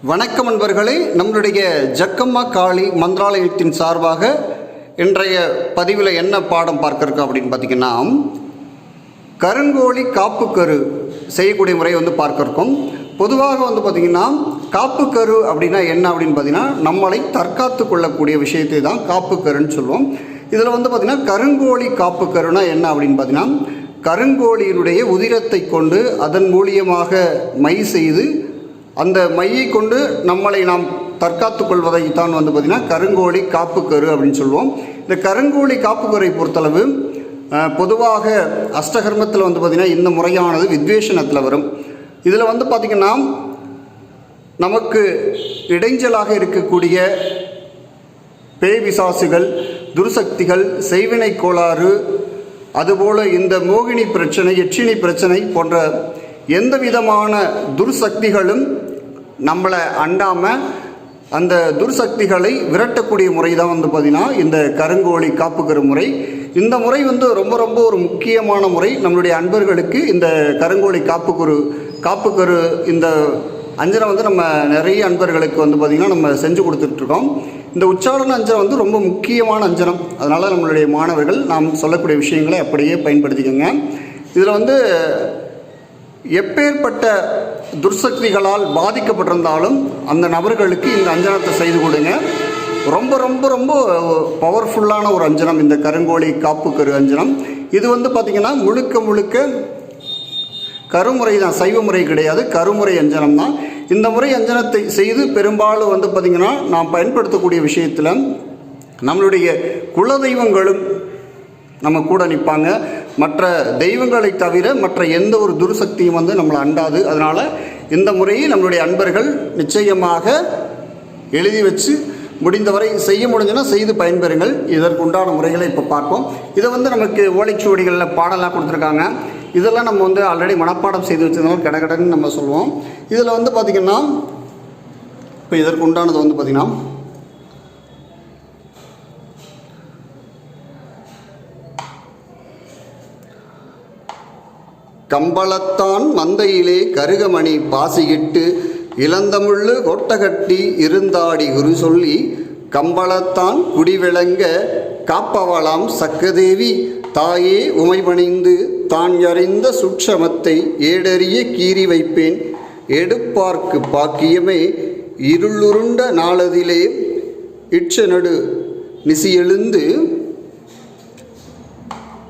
வணக்கம் நண்பர்களே, நம்மளுடைய ஜக்கம்மா காளி மந்திராலயத்தின் சார்பாக இன்றைய பதிவில் என்ன பாடம் பார்க்க இருக்கோம் அப்படின்னு பார்த்திங்கன்னா, கருங்கோழி காப்புக்கரு செய்யக்கூடிய முறையை பார்க்க இருக்கோம். பொதுவாக பார்த்திங்கன்னா காப்புக்கரு அப்படின்னா என்ன அப்படின்னு பார்த்திங்கன்னா, நம்மளை தற்காத்து கொள்ளக்கூடிய விஷயத்தை தான் காப்புக்கருன்னு சொல்லுவோம். இதில் பார்த்திங்கன்னா கருங்கோழி காப்புக்கருனா என்ன அப்படின்னு பார்த்திங்கன்னா, கருங்கோழியினுடைய உதிரத்தை கொண்டு அதன் மூலியமாக மை செய்து அந்த மையை கொண்டு நம்மளை நாம் தற்காத்து கொள்வதைத்தான் பார்த்திங்கன்னா கருங்கோழி காப்புக்கரு அப்படின்னு சொல்லுவோம். இந்த கருங்கோழி காப்புக்கரை பொறுத்தளவு பொதுவாக அஷ்டகர்மத்தில் பார்த்திங்கன்னா இந்த முறையானது வித்வேஷனத்தில் வரும். இதில் பார்த்திங்கன்னா நமக்கு இடைஞ்சலாக இருக்கக்கூடிய பேய் பிசாசுகள், துர்சக்திகள், செய்வினை கோளாறு, அதுபோல் இந்த மோகினி பிரச்சனை, யட்சினி பிரச்சனை போன்ற எந்த விதமான துர்சக்திகளும் நம்மளை அண்டாமல் அந்த துர்சக்திகளை விரட்டக்கூடிய முறை தான் பார்த்திங்கன்னா இந்த கருங்கோழி காப்புக்கரு முறை. இந்த முறை ரொம்ப ரொம்ப ஒரு முக்கியமான முறை. நம்மளுடைய அன்பர்களுக்கு இந்த கருங்கோழி காப்புக்கரு இந்த அஞ்சனம் நம்ம நிறைய அன்பர்களுக்கு பார்த்திங்கன்னா நம்ம செஞ்சு கொடுத்துட்ருக்கோம். இந்த உச்சாரண அஞ்சனம் ரொம்ப முக்கியமான அஞ்சனம். அதனால் நம்மளுடைய மாணவர்கள் நாம் சொல்லக்கூடிய விஷயங்களை அப்படியே பயன்படுத்திக்கோங்க. இதில் எப்பேற்பட்ட துர்சக்திகளால் பாதிக்கப்பட்டிருந்தாலும் அந்த நபர்களுக்கு இந்த அஞ்சனத்தை செய்து கொடுங்க. ரொம்ப ரொம்ப ரொம்ப பவர்ஃபுல்லான ஒரு அஞ்சனம் இந்த கருங்கோழி காப்புக்கரு அஞ்சனம். இது பார்த்திங்கன்னா முழுக்க கருமுறை தான், சைவ முறை கிடையாது, கருமுறை அஞ்சனம் தான். இந்த முறை அஞ்சனத்தை செய்து பெரும்பாலும் பார்த்திங்கன்னா நாம் பயன்படுத்தக்கூடிய விஷயத்தில் நம்மளுடைய குலதெய்வங்களும் நம்ம கூட நிற்பாங்க. மற்ற தெய்வங்களை தவிர மற்ற எந்த ஒரு துர்சக்தியும் நம்மளை அண்டாது. அதனால் இந்த முறையை நம்மளுடைய அன்பர்கள் நிச்சயமாக எழுதி வச்சு முடிந்தவரை செய்ய முடிஞ்சுன்னா செய்து பயன்பெறுங்கள். இதற்கு உண்டான முறைகளை இப்போ பார்ப்போம். இதை நமக்கு ஓலைச்சுவடிகளில் பாடலாம் கொடுத்துருக்காங்க. இதெல்லாம் நம்ம ஆல்ரெடி மனப்பாடம் செய்து வச்சதுனால கடகடன்னு நம்ம சொல்லுவோம். இதில் பார்த்திங்கன்னா இப்போ இதற்கு உண்டானது பார்த்திங்கன்னா கம்பளத்தான் மந்தையிலே கருகமணி பாசியிட்டு இளந்தமிழ் கொட்டகட்டி இருந்தாடி குரு சொல்லி கம்பளத்தான் குடிவிளங்க காப்பவளாம் சக்கதேவி தாயே உமைபணிந்து தான் அறிந்த சுட்சமத்தை ஏடறிய கீறி வைப்பேன் எடுப்பார்க்கு பாக்கியமே இருளுருண்ட நாளதிலே இட்சநடு நிசியெழுந்து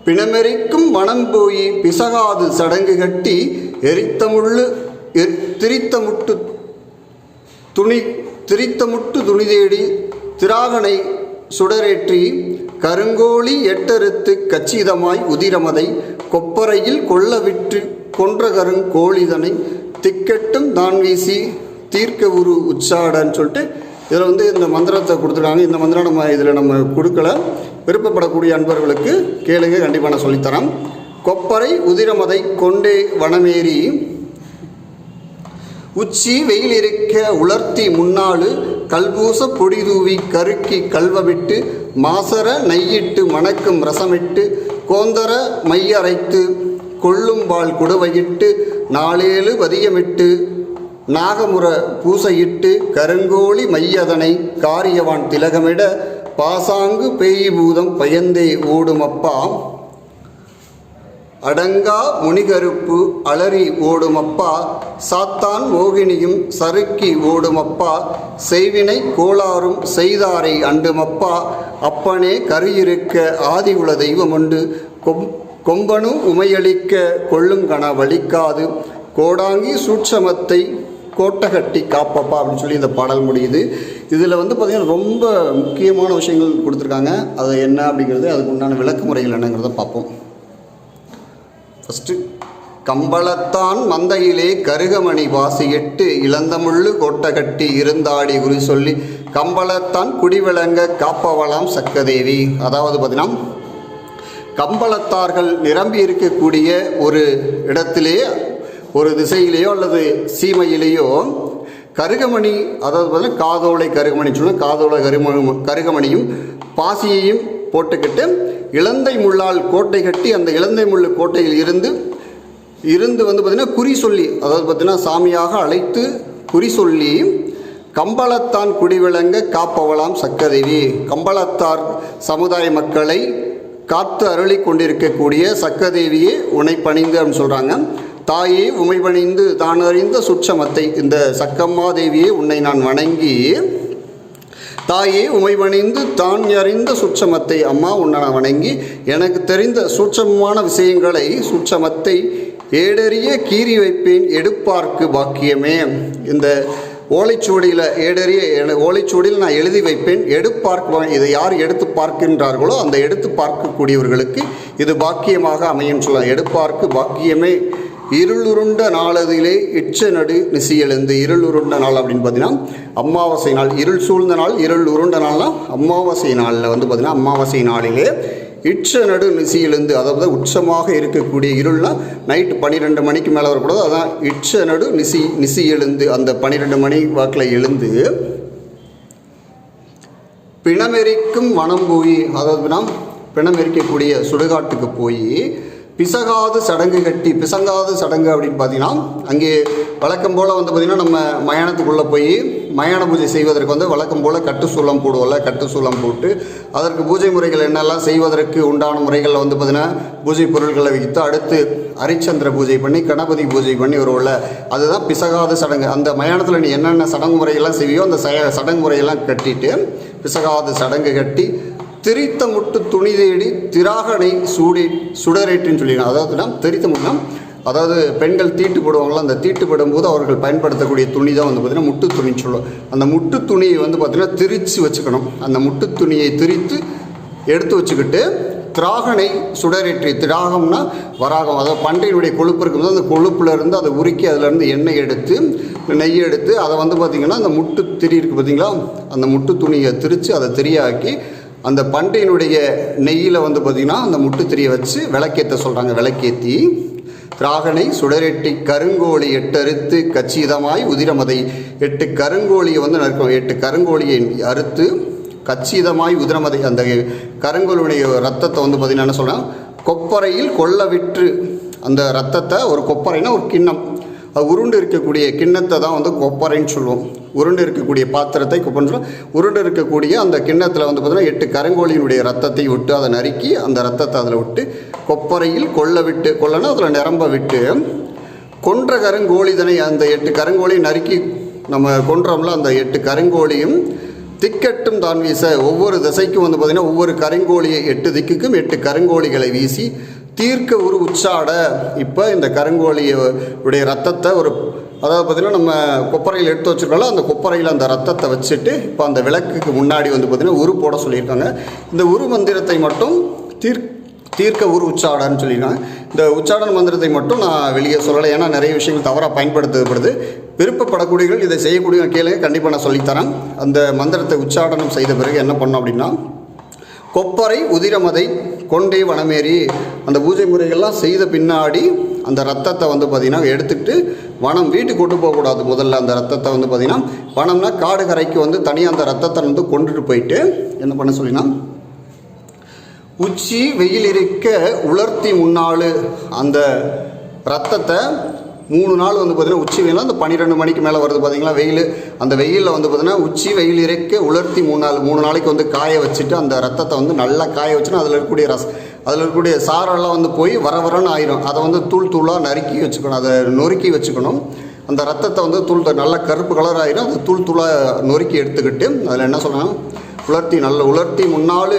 பிணமெரிக்கும் வனம் போய் பிசகாது சடங்கு கட்டி திரித்தமுட்டு துணி தேடி திராகனை சுடரேற்றி கருங்கோழி எட்டறுத்து கச்சிதமாய் உதிரமதை கொப்பரையில் கொள்ளவிட்டு கொன்ற கருங்கோழிதனை திக்கெட்டும் தான் வீசி தீர்க்க உரு உச்சாடன்னு சொல்லிட்டு இதில் இந்த மந்திரத்தை கொடுத்துருக்காங்க. இந்த மந்திரம் நம்ம கொடுக்கல. விருப்பப்படக்கூடிய அன்பர்களுக்கு கேளுங்க, கண்டிப்பாக நான் சொல்லித்தரேன். கொப்பரை உதிரமதை கொண்டே வனமேறி உச்சி வெயில் இருக்க உலர்த்தி முன்னாளு கல்பூச பொடி தூவி கருக்கி கல்வமிட்டு மாசர நெய்யிட்டு மணக்கும் ரசமிட்டு கோந்தர மையரைத்து கொள்ளும்பால் குடவையிட்டு நாளேழு வதியமிட்டு நாகமுற பூசையிட்டு கருங்கோழி மையதனை காரியவான் திலகமிட பாசாங்கு பேய்பூதம் பயந்தே ஓடுமப்பா அடங்கா முனிகருப்பு அலறி ஓடுமப்பா சாத்தான் மோகினியும் சறுக்கி ஓடுமப்பா செய்வினை கோளாறும் செய்தாரை அண்டுமப்பா அப்பனே கருயிருக்க ஆதிகுல தெய்வமுண்டு கொம்பனு உமையளிக்க கொள்ளுங்கண வலிக்காது கோடாங்கி சூட்சமத்தை கோட்டகட்டி காப்பப்பா அப்படின்னு சொல்லி இந்த பாடல் முடியுது. இதில் பார்த்திங்கன்னா ரொம்ப முக்கியமான விஷயங்கள் கொடுத்துருக்காங்க. அது என்ன அப்படிங்கிறது, அதுக்கு உண்டான விளக்க முறைகள் என்னங்கிறத பார்ப்போம். ஃபஸ்ட்டு, கம்பளத்தான் மந்தையிலே கருகமணி வாசியிட்டு இளந்தமிழ் கோட்டகட்டி இருந்தாடி குரு சொல்லி கம்பளத்தான் குடிவிளங்க காப்பவளாம் சக்கதேவி. அதாவது பார்த்திங்கன்னா கம்பளத்தார்கள் நிரம்பி இருக்கக்கூடிய ஒரு இடத்திலே, ஒரு திசையிலேயோ அல்லது சீமையிலேயோ கருகமணி, அதாவது பார்த்தீங்கன்னா காதோலை கருகமணி சொன்னால் காதோலை கருகமணியும் பாசியையும் போட்டுக்கிட்டு இலந்தை முள்ளால் கோட்டை கட்டி அந்த இலந்தை முள் கோட்டையில் இருந்து பார்த்திங்கன்னா குறி சொல்லி, அதாவது பார்த்திங்கன்னா சாமியாக அழைத்து குறி சொல்லி கம்பளத்தான் குடிவிளங்க காப்பவளாம் சக்கதேவி. கம்பளத்தார் சமுதாய மக்களை காத்து அருளி கொண்டிருக்கக்கூடிய சக்கதேவியே உன்னை பணிந்து அப்படின்னு சொல்கிறாங்க. தாயே உமை பணிந்து தான் அறிந்த சுட்சமத்தை, இந்த சக்கம்மா தேவியே உன்னை நான் வணங்கி, தாயே உமை பணிந்து தான் அறிந்த சுட்சமத்தை, அம்மா உன்னை நான் வணங்கி எனக்கு தெரிந்த சூட்சமான விஷயங்களை சூட்சமத்தை ஏடறிய கீறி வைப்பேன் எடுப்பார்க்கு பாக்கியமே. இந்த ஓலைச்சுவடியில் ஓலைச்சுவடியில் நான் எழுதி வைப்பேன் எடுப்பார்க்க. இதை யார் எடுத்து பார்க்கின்றார்களோ அந்த எடுத்து பார்க்கக்கூடியவர்களுக்கு இது பாக்கியமாக அமையும் சொல்லலாம். எடுப்பார்க்கு பாக்கியமே. இருளுருண்ட நாளதிலே இச்ச நடு நிசி எழுந்து. இருளுருண்ட நாள் அப்படின்னு பார்த்தீங்கன்னா அமாவாசை நாள். இருள் சூழ்ந்த நாள், இருள் உருண்ட நாள்னா அமாவாசை நாளில் வந்து பார்த்திங்கன்னா அமாவாசை நாளிலே இச்ச நடு நிசி எழுந்து, அதாவது உச்சமாக இருக்கக்கூடிய இருள்னா நைட்டு 12 மணிக்கு மேலே வரக்கூடாது. அதான் இச்ச நடு நிசி எழுந்து, அந்த 12 மணி வாக்கில் எழுந்து பிணமெரிக்கும் வனம் போய், அதாவது நாம் பிணமெரிக்கக்கூடிய சுடுகாட்டுக்கு போய் பிசகாது சடங்கு கட்டி. பிசங்காது சடங்கு அப்படின்னு பார்த்தீங்கன்னா அங்கே வழக்கம் போல் வந்து பார்த்திங்கன்னா நம்ம மயானத்துக்குள்ளே போய் மயான பூஜை செய்வதற்கு வந்து வழக்கம் போல் கட்டு சூலம் போடுவோம்ல. கட்டு சூலம் போட்டு அதற்கு பூஜை முறைகள் என்னெல்லாம் செய்வதற்கு உண்டான முறைகளில் வந்து பார்த்திங்கன்னா பூஜை பொருட்களை வைத்து அடுத்து ஹரிச்சந்திர பூஜை பண்ணி கணபதி பூஜை பண்ணி வருவோம்ல, அதுதான் பிசகாத சடங்கு. அந்த மயானத்தில் நீ என்னென்ன சடங்கு முறைகள்லாம் செய்வியோ அந்த சடங்கு முறையெல்லாம் கட்டிட்டு பிசகாத சடங்கு கட்டி திரித்த முட்டு துணி தேடி திராகனை சுடரேற்றின்னு சொல்லிடலாம். அதாவதுனா திரித்த முட்டுனா அதாவது பெண்கள் தீட்டு போடுவாங்களா, அந்த தீட்டு போடும்போது அவர்கள் பயன்படுத்தக்கூடிய துணி தான் வந்து பார்த்திங்கன்னா முட்டு துணின்னு சொல்லுவோம். அந்த முட்டு துணியை வந்து பார்த்திங்கன்னா திரித்து வச்சுக்கணும். அந்த முட்டு துணியை திரித்து எடுத்து வச்சுக்கிட்டு திராகனை சுடரேற்றி, திராகம்னா வராகம், அதாவது பன்றையினுடைய கொழுப்பு இருக்கும்போது அந்த கொழுப்புலேருந்து அதை உருக்கி அதிலேருந்து எண்ணெய் எடுத்து நெய் எடுத்து அதை வந்து பார்த்திங்கன்னா அந்த முட்டு திரி இருக்குது பார்த்திங்களா, அந்த முட்டு துணியை திரித்து அதை திரியாக்கி அந்த பன்றையினுடைய நெய்யில் வந்து பார்த்திங்கன்னா அந்த முட்டு திரியை வச்சு விளக்கேற்ற சொல்கிறாங்க. விளக்கேற்றி திராகனை சுடரெட்டி கருங்கோழி 8 அறுத்து கச்சிதமாய் உதிரமதை. 8 கருங்கோழியை வந்து நறுக்கும். 8 கருங்கோழியை அறுத்து கச்சிதமாய் உதிரமதை, அந்த கருங்கோழியுடைய ரத்தத்தை வந்து பார்த்திங்கன்னா என்ன சொல்கிறாங்க, கொப்பரையில் கொள்ள விற்று. அந்த ரத்தத்தை ஒரு கொப்பரைனா ஒரு கிண்ணம், அது உருண்டு இருக்கக்கூடிய கிண்ணத்தை தான் வந்து கொப்பரைன்னு சொல்லுவோம். உருண்டு இருக்கக்கூடிய பாத்திரத்தை கொப்பரைன்னு சொல்லுவோம். உருண்டு இருக்கக்கூடிய அந்த கிண்ணத்தில் வந்து பார்த்திங்கன்னா 8 கருங்கோழியினுடைய ரத்தத்தை விட்டு அதை நறுக்கி அந்த ரத்தத்தை அதில் விட்டு கொப்பரையில் கொள்ள விட்டு, கொள்ளனா அதில் நிரம்ப விட்டு கொன்ற கருங்கோழிதனை, அந்த 8 கருங்கோழியை நறுக்கி நம்ம கொன்றோம்ல, அந்த 8 கருங்கோழியும் திக்கட்டும் தான் வீச. ஒவ்வொரு திசைக்கும் வந்து பார்த்திங்கன்னா ஒவ்வொரு கருங்கோழியை 8 திக்குக்கும் 8 கருங்கோழிகளை வீசி தீர்க்க ஒரு உச்சாட. இப்போ இந்த கருங்கோழியுடைய ரத்தத்தை ஒரு, அதாவது பார்த்திங்கன்னா நம்ம கொப்பரையில் எடுத்து வச்சுருக்கோம்ல, அந்த கொப்பரையில் அந்த ரத்தத்தை வச்சுட்டு இப்போ அந்த விளக்குக்கு முன்னாடி வந்து பார்த்திங்கன்னா உரு போட சொல்லியிருக்காங்க. இந்த உரு மந்திரத்தை மட்டும் தீர்க்க உரு உச்சாடன்னு சொல்லியிருக்காங்க. இந்த உச்சாடன மந்திரத்தை மட்டும் நான் வெளியே சொல்லலை, ஏன்னா நிறைய விஷயங்கள் தவறாக பயன்படுத்தப்படுது. விருப்பப்படக்கூடியவர்கள் இதை செய்யக்கூடிய கேளுங்க, கண்டிப்பாக நான் சொல்லித்தரேன். அந்த மந்திரத்தை உச்சாடனம் செய்த பிறகு என்ன பண்ணோம் அப்படின்னா, கொப்பரை உதிரமதை கொண்டே வனமேறி, அந்த பூஜை முறைகள்லாம் செய்த பின்னாடி அந்த ரத்தத்தை வந்து பார்த்திங்கன்னா எடுத்துக்கிட்டு வனம் வீட்டுக்கு கொண்டு போகக்கூடாது. முதல்ல அந்த ரத்தத்தை வந்து பார்த்திங்கன்னா வனம்னா காடு கரைக்கு வந்து தனியாக அந்த ரத்தத்தை வந்து கொண்டுட்டு போயிட்டு என்ன பண்ண சொல்லினா, உச்சி வெயில் இருக்க உலர்த்தி முன்னாள் அந்த ரத்தத்தை 3 நாள் வந்து பார்த்திங்கன்னா உச்சி வெயில் அந்த 12 மணிக்கு மேலே வருது பார்த்திங்களா வெயில், அந்த வெயிலில் வந்து பார்த்திங்கன்னா உச்சி வெயில் இருக்க உலர்த்தி 3 நாளைக்கு வந்து காய வச்சுட்டு அந்த ரத்தத்தை வந்து நல்லா காய வச்சுன்னா அதில் இருக்கக்கூடிய சாரெல்லாம் வந்து போய் வரன்னு ஆயிரும். அதை வந்து தூளாக நறுக்கி வச்சுக்கணும், அதை நொறுக்கி வச்சுக்கணும். அந்த ரத்தத்தை வந்து நல்ல கருப்பு கலர் ஆயிரும். அதை தூளாக நொறுக்கி எடுத்துக்கிட்டு அதில் என்ன சொல்லணும், உலர்த்தி முன்னாள்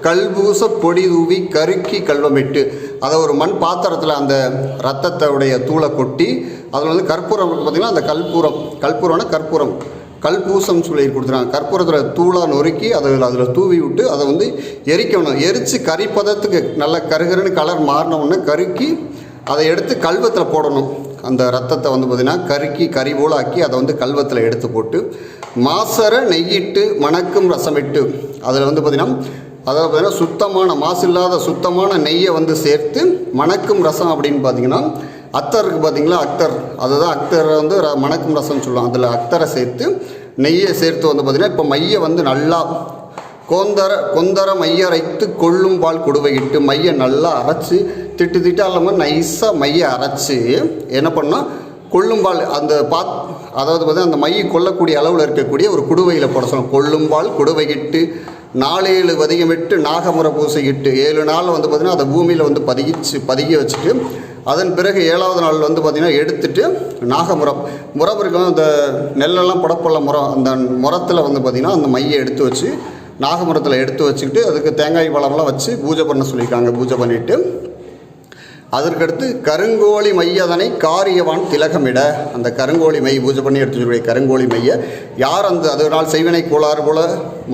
கல்பூச பொடி தூவி கருக்கி கல்வமிட்டு, அதை ஒரு மண் பாத்திரத்தில் அந்த ரத்தத்தோடைய தூளை கொட்டி அதில் வந்து கற்பூரம் பார்த்திங்கன்னா அந்த கற்பூரம்னா கல்பூசம் சொல்லி கொடுத்துறாங்க. கற்பூரத்தில் தூளாக நொறுக்கி அதில் தூவி விட்டு அதை வந்து எரிக்கணும். எரித்து கரிப்பதத்துக்கு நல்ல கருகருன்னு கலர் மாறினவுடனே கருக்கி அதை எடுத்து கல்வத்தில் போடணும். அந்த ரத்தத்தை வந்து பார்த்திங்கன்னா கருக்கி கறி போல் ஆக்கி அதை வந்து கல்வத்தில் எடுத்து போட்டு மாசர நெய்யிட்டு மணக்கும் ரசமிட்டு, அதில் வந்து பார்த்திங்கன்னா அதாவது பார்த்திங்கன்னா சுத்தமான மாசு இல்லாத சுத்தமான நெய்யை வந்து சேர்த்து மணக்கும் ரசம் அப்படின்னு பார்த்திங்கன்னா அத்தருக்கு பார்த்திங்களா, அதுதான் அக்தரை வந்து மணக்கும் ரசம்னு சொல்லுவாங்க. அதில் அக்தரை சேர்த்து நெய்யை சேர்த்து வந்து பார்த்திங்கன்னா இப்போ மையை வந்து நல்லா கொந்தர மைய அரைத்து கொள்ளும் பால் கொடுவையிட்டு மையை நல்லா அரைச்சி திட்டு அல்ல மாதிரி நைஸாக மையை அரைச்சி என்ன பண்ணால் கொள்ளும்பால் அந்த அதாவது பார்த்தீங்கன்னா அந்த மையை கொல்லக்கூடிய அளவில் இருக்கக்கூடிய ஒரு குடுவையில் போட சொல்லணும். கொள்ளும்பால் குடுவையிட்டு 4-7 வதிகமிட்டு நாகமுறை பூசையிட்டு 7 நாள் வந்து பார்த்திங்கன்னா அதை பூமியில் வந்து பதுக்கி வச்சுட்டு அதன் பிறகு 7வது நாள் வந்து பார்த்திங்கன்னா எடுத்துட்டு முறம் இருக்கும். அந்த நெல்லெல்லாம் புடப்பொள்ள முறம், அந்த முறத்தில் வந்து பார்த்திங்கன்னா அந்த மையை எடுத்து வச்சு நாகமுரத்தில் எடுத்து வச்சுக்கிட்டு அதுக்கு தேங்காய் பழமெல்லாம் வச்சு பூஜை பண்ண சொல்லியிருக்காங்க. பூஜை பண்ணிவிட்டு அதற்கடுத்து கருங்கோழி மையதனை காரியவான் திலகமிட, அந்த கருங்கோழி மை பூஜை பண்ணி எடுத்து சொல்லக்கூடிய கருங்கோழி மையை யார் அதனால் செய்வினை கோளாறு போல்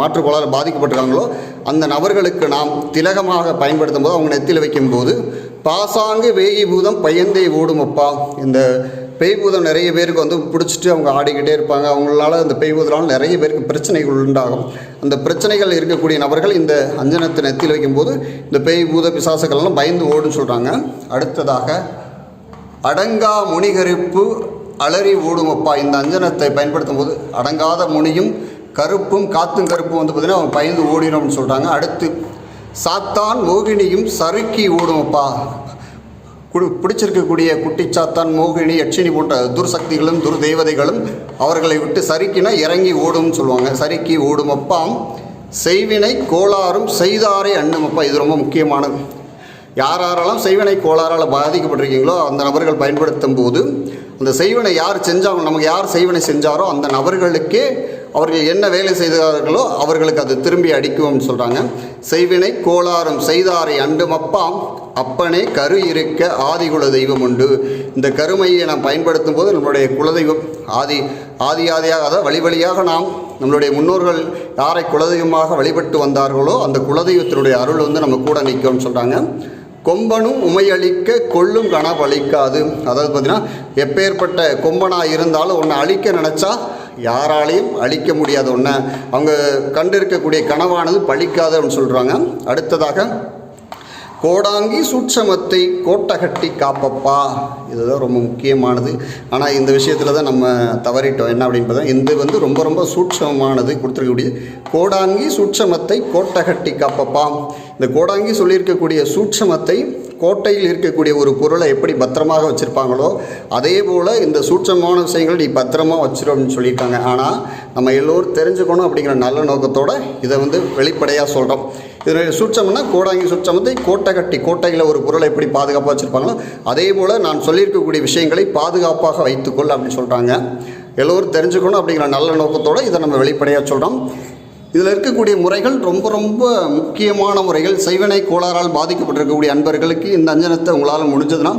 மாற்று கோளாறு பாதிக்கப்பட்டிருக்காங்களோ அந்த நபர்களுக்கு நாம் திலகமாக பயன்படுத்தும் போது அவங்க நெத்தியில் வைக்கும்போது பாசாங்கு வேகி பூதம் பயந்தே ஓடுமப்பா. இந்த பேய் பூதம் நிறைய பேருக்கு வந்து பிடிச்சிட்டு அவங்க ஆடிக்கிட்டே இருப்பாங்க. அவங்களால அந்த பேய் பூதனால நிறைய பேருக்கு பிரச்சனைகள் உண்டாகும். அந்த பிரச்சனைகள் இருக்கக்கூடிய நபர்கள் இந்த அஞ்சனத்தை நெத்தியில் வைக்கும்போது இந்த பேய் பூத பிசாசுகள்லாம் பயந்து ஓடுன்னு சொல்கிறாங்க. அடுத்ததாக அடங்கா முனிகருப்பு அலறி ஓடுமப்பா. இந்த அஞ்சனத்தை பயன்படுத்தும் போது அடங்காத முனியும் கருப்பும் காத்தும் கருப்பும் வந்து பார்த்திங்கன்னா அவங்க பயந்து ஓடினோம்னு சொல்கிறாங்க. அடுத்து சாத்தான் மோகினியும் சறுக்கி ஓடுமப்பா. பிடிச்சிருக்கக்கூடிய குட்டிச்சாத்தான் மோகினி யட்சினி போன்ற துர்சக்திகளும் துர்தெய்வதைகளும் அவர்களை விட்டு சறுக்கினா இறங்கி ஓடும்னு சொல்லுவாங்க. சறுக்கி ஓடுமப்பாம் செய்வினை கோளாறும் செய்தாரை அண்ணுமப்பா. இது ரொம்ப முக்கியமானது. யாரெல்லாம் செய்வினை கோளாறால் பாதிக்கப்பட்டிருக்கீங்களோ அந்த நபர்கள் பயன்படுத்தும் போது அந்த செய்வினை யார் செஞ்சாங்க, நமக்கு யார் செய்வினை செஞ்சாரோ அந்த நபர்களுக்கே அவர்கள் என்ன வேலை செய்தார்களோ அவர்களுக்கு அது திரும்பி அடிக்கும்னு சொல்கிறாங்க. செய்வினை கோளாறும் செய்தாரை அண்டுமப்பாம் அப்பனே கரு இருக்க ஆதிகுல தெய்வம் உண்டு. இந்த கருமையை நாம் பயன்படுத்தும் போது நம்மளுடைய குலதெய்வம் ஆதியாக அதாவது வழியாக நாம் நம்மளுடைய முன்னோர்கள் யாரை குலதெய்வமாக வழிபட்டு வந்தார்களோ அந்த குலதெய்வத்தினுடைய அருள் வந்து நம்ம கூட நிற்கும்னு சொல்கிறாங்க. கொம்பனும் உமையளிக்க கொள்ளும் கனவழிக்காது. அதாவது பார்த்திங்கன்னா எப்பேற்பட்ட கொம்பனாக இருந்தாலும் ஒன்றை அழிக்க நினச்சா யாராலையும் அழிக்க முடியாத ஒன்று, அவங்க கண்டு இருக்கக்கூடிய கனவானது பழிக்காதுன்னு சொல்கிறாங்க. அடுத்ததாக கோடாங்கி சூட்சமத்தை கோட்டகட்டி காப்பப்பா. இதுதான் ரொம்ப முக்கியமானது. ஆனால் இந்த விஷயத்தில் தான் நம்ம தவறிட்டோம். என்ன அப்படின்னு பார்த்தா இது வந்து ரொம்ப ரொம்ப சூட்சமானது கொடுத்துருக்கக்கூடிய கோடாங்கி சூட்சமத்தை கோட்டகட்டி காப்பப்பா. இந்த கோடாங்கி சொல்லியிருக்கக்கூடிய சூட்சமத்தை கோட்டையில் இருக்கக்கூடிய ஒரு பொருளை எப்படி பத்திரமாக வச்சுருப்பாங்களோ அதே போல் இந்த சூட்சமான விஷயங்கள் நீ பத்திரமாக வச்சிரும் அப்படின்னு சொல்லியிருக்காங்க. ஆனால் நம்ம எல்லோரும் தெரிஞ்சுக்கணும் அப்படிங்கிற நல்ல நோக்கத்தோடு இதை வந்து வெளிப்படையாக சொல்கிறோம். இதில் சூட்சம்னா கோடாங்கி சூட்சமத்தை கோட்டையில் ஒரு பொருளை எப்படி பாதுகாப்பாக வச்சுருப்பாங்களோ அதே போல் நான் சொல்லியிருக்கக்கூடிய விஷயங்களை பாதுகாப்பாக வைத்துக்கொள் அப்படின்னு சொல்கிறாங்க. எல்லோரும் தெரிஞ்சுக்கணும் அப்படிங்கிற நல்ல நோக்கத்தோடு இதை நம்ம வெளிப்படையாக சொல்கிறோம். இதில் இருக்கக்கூடிய முறைகள் ரொம்ப ரொம்ப முக்கியமான முறைகள். செய்வினை கோளாறால் பாதிக்கப்பட்டிருக்கக்கூடிய அன்பர்களுக்கு இந்த அஞ்சனத்தை உங்களால் முடிஞ்சதுன்னா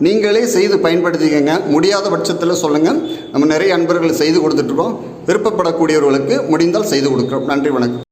நீங்களே செய்து பயன்படுத்திக்கங்க. முடியாத பட்சத்தில் சொல்லுங்கள். நம்ம நிறைய அன்பர்கள் செய்து கொடுத்துட்ருக்கோம். விருப்பப்படக்கூடியவர்களுக்கு முடிந்தால் செய்து கொடுக்குறோம். நன்றி, வணக்கம்.